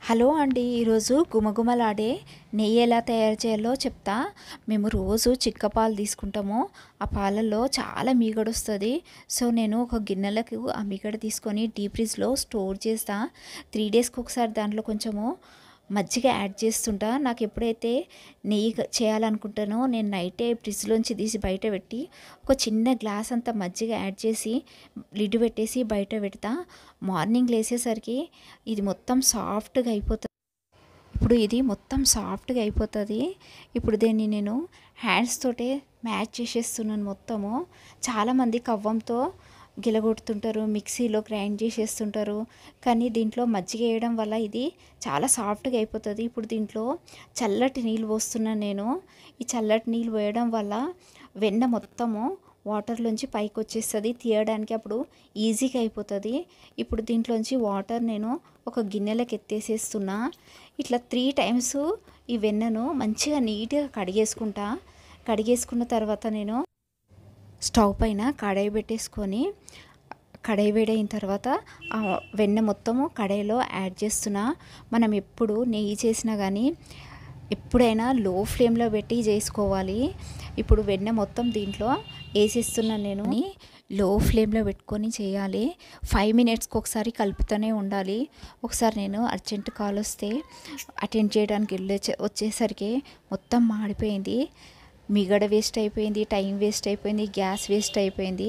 Hello అండి, ఈరోజు గుమగుమలాడే నెయ్యి ఎలా తయారు చేయాలో చెప్తా. మేము రోజు చిక్క పాలు తీసుకుంటాము. ఆ పాలల్లో చాలా మీగడ వస్తుంది. సో నేను ఒక గిన్నెలకు ఆ మీగడ తీసుకొని డీప్ ఫ్రిడ్జ్లో స్టోర్ చేస్తా. 3 డేస్కి ఒకసారి దాంట్లో కొంచెము మజ్జిగ యాడ్ చేస్తుంటా. నాకు ఎప్పుడైతే నెయ్యి చేయాలనుకుంటానో నేను నైటే ఫ్రిడ్జ్లోంచి తీసి బయట పెట్టి ఒక చిన్న గ్లాస్ అంత మజ్జిగ యాడ్ చేసి లిడ్ పెట్టేసి బయట పెడతా. మార్నింగ్ లేసేసరికి ఇది మొత్తం సాఫ్ట్గా అయిపోతుంది. ఇప్పుడు ఇది మొత్తం సాఫ్ట్గా అయిపోతుంది. ఇప్పుడు దీన్ని నేను హ్యాండ్స్ తోటే మ్యాచ్ చేసేస్తున్నాను మొత్తము. చాలామంది కవ్వంతో గిలగొడుతుంటారు, మిక్సీలో గ్రైండ్ చేసేస్తుంటారు. కానీ దీంట్లో మజ్జిగ వేయడం వల్ల ఇది చాలా సాఫ్ట్గా అయిపోతుంది. ఇప్పుడు దీంట్లో చల్లటి నీళ్ళు పోస్తున్నాను నేను. ఈ చల్లటి నీళ్ళు పోయడం వల్ల వెన్న మొత్తము వాటర్లోంచి పైకి వచ్చేస్తుంది, తీయడానికి అప్పుడు ఈజీగా అయిపోతుంది. ఇప్పుడు దీంట్లోంచి వాటర్ నేను ఒక గిన్నెలకు ఎత్తేసేస్తున్నా. ఇట్లా 3 టైమ్స్ ఈ వెన్నను మంచిగా నీట్గా కడిగేసుకున్న తర్వాత నేను స్టవ్ పైన కడాయి పెట్టేసుకొని, కడాయి వేడైన తర్వాత ఆ వెన్న మొత్తము కడాయిలో యాడ్ చేస్తున్నా. మనం ఎప్పుడు నెయ్యి చేసినా కానీ ఎప్పుడైనా లో ఫ్లేమ్లో పెట్టి చేసుకోవాలి. ఇప్పుడు వెన్న మొత్తం దీంట్లో వేసేస్తున్నాను నేను. లో ఫ్లేమ్లో పెట్టుకొని చేయాలి. 5 మినిట్స్కి ఒకసారి కలుపుతూనే ఉండాలి. ఒకసారి నేను అర్జెంట్ కాల్ వస్తే అటెండ్ చేయడానికి వచ్చేసరికి మొత్తం మాడిపోయింది. మిగడ వేస్ట్ అయిపోయింది, టైం వేస్ట్ అయిపోయింది, గ్యాస్ వేస్ట్ అయిపోయింది.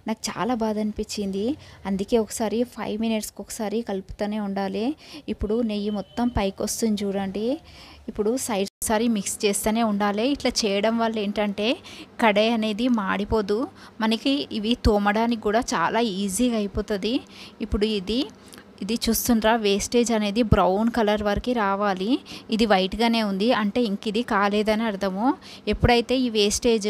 నాకు చాలా బాధ అనిపించింది. అందుకే ఒకసారి 5 మినిట్స్కి ఒకసారి కలుపుతూనే ఉండాలి. ఇప్పుడు నెయ్యి మొత్తం పైకి వస్తుంది చూడండి. ఇప్పుడు సైడ్ ఒకసారి మిక్స్ చేస్తూనే ఉండాలి. ఇట్లా చేయడం వల్ల ఏంటంటే కడాయి అనేది మాడిపోదు, మనకి ఇవి తోమడానికి కూడా చాలా ఈజీగా అయిపోతుంది. ఇప్పుడు ఇది చూస్తుండ్రా, వేస్టేజ్ అనేది బ్రౌన్ కలర్ వరకు రావాలి. ఇది వైట్గానే ఉంది అంటే ఇంక ఇది కాలేదని అర్థము. ఎప్పుడైతే ఈ వేస్టేజ్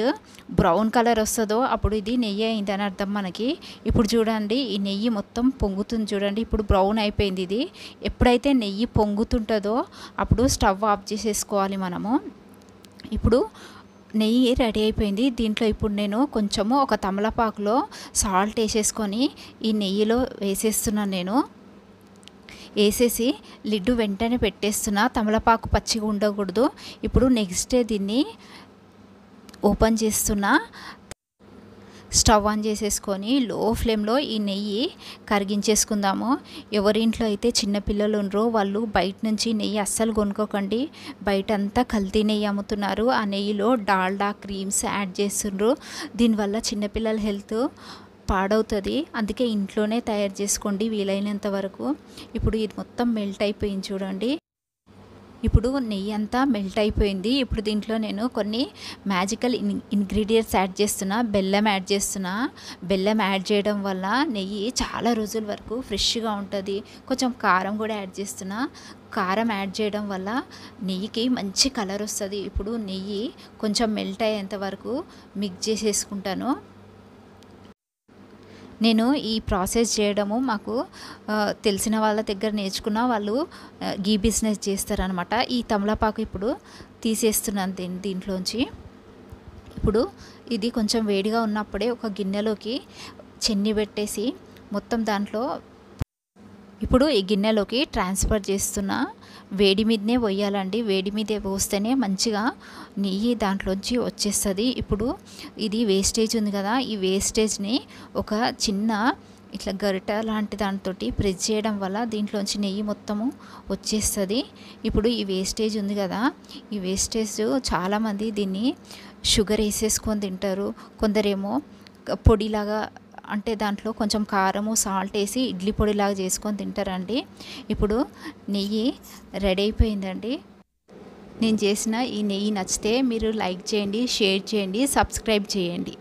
బ్రౌన్ కలర్ వస్తుందో అప్పుడు ఇది నెయ్యి అయిందని అర్థం మనకి. ఇప్పుడు చూడండి, ఈ నెయ్యి మొత్తం పొంగుతుంది చూడండి. ఇప్పుడు బ్రౌన్ అయిపోయింది ఇది. ఎప్పుడైతే నెయ్యి పొంగుతుంటుందో అప్పుడు స్టవ్ ఆఫ్ చేసేసుకోవాలి మనము. ఇప్పుడు నెయ్యి రెడీ అయిపోయింది. దీంట్లో ఇప్పుడు నేను కొంచెము ఒక తమలపాకులో సాల్ట్ వేసేసుకొని ఈ నెయ్యిలో వేసేస్తున్నాను నేను. వేసేసి లిడ్డు వెంటనే పెట్టేస్తున్నా. తమలపాకు పచ్చిగా ఉండకూడదు. ఇప్పుడు నెక్స్ట్ డే దీన్ని ఓపెన్ చేస్తున్నా. స్టవ్ ఆన్ చేసేసుకొని లో ఫ్లేమ్లో ఈ నెయ్యి కరిగించేసుకుందాము. ఎవరింట్లో అయితే చిన్నపిల్లలు ఉన్నారో వాళ్ళు బయట నుంచి నెయ్యి అస్సలు కొనుక్కోకండి. బయట అంతా కల్తీ నెయ్యి అమ్ముతున్నారు. ఆ నెయ్యిలో డాల్డా క్రీమ్స్ యాడ్ చేస్తుండ్రు. దీనివల్ల చిన్నపిల్లల హెల్త్ పాడవుతుంది. అందుకే ఇంట్లోనే తయారు చేసుకోండి వీలైనంత వరకు. ఇప్పుడు ఇది మొత్తం మెల్ట్ అయిపోయింది చూడండి. ఇప్పుడు నెయ్యి అంతా మెల్ట్ అయిపోయింది. ఇప్పుడు దీంట్లో నేను కొన్ని మ్యాజికల్ ఇంగ్రీడియంట్స్ యాడ్ చేస్తున్నా. బెల్లం యాడ్ చేస్తున్నా. బెల్లం యాడ్ చేయడం వల్ల నెయ్యి చాలా రోజుల వరకు ఫ్రెష్గా ఉంటుంది. కొంచెం కారం కూడా యాడ్ చేస్తున్నా. కారం యాడ్ చేయడం వల్ల నెయ్యికి మంచి కలర్ వస్తుంది. ఇప్పుడు నెయ్యి కొంచెం మెల్ట్ అయ్యేంత వరకు మిక్స్ చేసేసుకుంటాను. నేను ఈ ప్రాసెస్ చేయడము మాకు తెలిసిన వాళ్ళ దగ్గర నేర్చుకున్న. వాళ్ళు గీ బిజినెస్ చేస్తారనమాట. ఈ తమలపాకు ఇప్పుడు తీసేస్తున్నాను దీంట్లోంచి. ఇప్పుడు ఇది కొంచెం వేడిగా ఉన్నప్పుడే ఒక గిన్నెలోకి చెన్ని పెట్టేసి మొత్తం దాంట్లో ఇప్పుడు ఈ గిన్నెలోకి ట్రాన్స్ఫర్ చేస్తున్నా. వేడి మీదనే పోయాలండి. వేడి మీదే పోస్తేనే మంచిగా నెయ్యి దాంట్లోంచి వచ్చేస్తుంది. ఇప్పుడు ఇది వేస్టేజ్ ఉంది కదా, ఈ వేస్టేజ్ని ఒక చిన్న ఇట్లా గరిట లాంటి దాంతో ప్రెస్ చేయడం వల్ల దీంట్లోంచి నెయ్యి మొత్తము వచ్చేస్తుంది. ఇప్పుడు ఈ వేస్టేజ్ ఉంది కదా, ఈ వేస్టేజ్ చాలామంది దీన్ని షుగర్ వేసేసుకొని తింటారు. కొందరేమో పొడిలాగా అంటే దాంట్లో కొంచెం కారము సాల్ట్ వేసి ఇడ్లీ పొడిలాగా చేసుకొని తింటారండి. ఇప్పుడు నెయ్యి రెడీ అయిపోయిందండి. నేను చేసిన ఈ నెయ్యి నచ్చితే మీరు లైక్ చేయండి, షేర్ చేయండి, సబ్స్క్రైబ్ చేయండి.